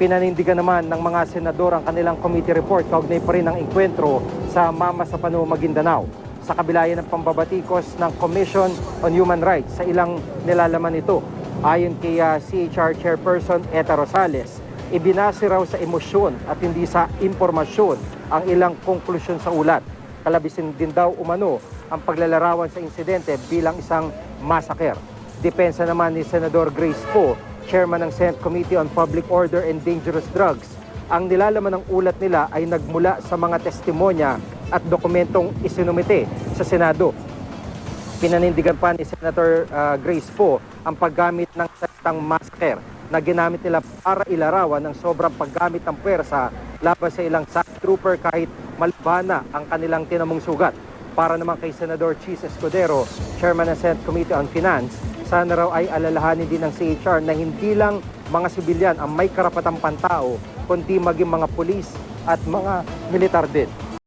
Pinanindigan naman ng mga senador ang kanilang committee report kaugnay pa rin ng engkwentro sa Mama sa Pano, Maguindanao. Sa kabila yan ng pambabatikos ng Commission on Human Rights sa ilang nilalaman ito. Ayon kay CHR Chairperson Eta Rosales, ibinase raw sa emosyon at hindi sa impormasyon ang ilang konklusyon sa ulat. Kalabisin din daw umano ang paglalarawan sa insidente bilang isang massacre. Depensa naman ni Senador Grace Poe, Chairman ng Senate Committee on Public Order and Dangerous Drugs, ang nilalaman ng ulat nila ay nagmula sa mga testimonya at dokumentong isinumite sa Senado. Pinanindigan pa ni Senator Grace Poe ang paggamit ng salitang massacre na ginamit nila para ilarawan ng sobrang paggamit ng puwersa laban sa ilang SAC trooper kahit malabana ang kanilang tinamong sugat. Para naman kay Senador Chis Escudero, Chairman ng Senate Committee on Finance, sana raw ay alalahanin din ng CHR na hindi lang mga sibilyan ang may karapatang pantao, kundi maging mga pulis at mga militar din.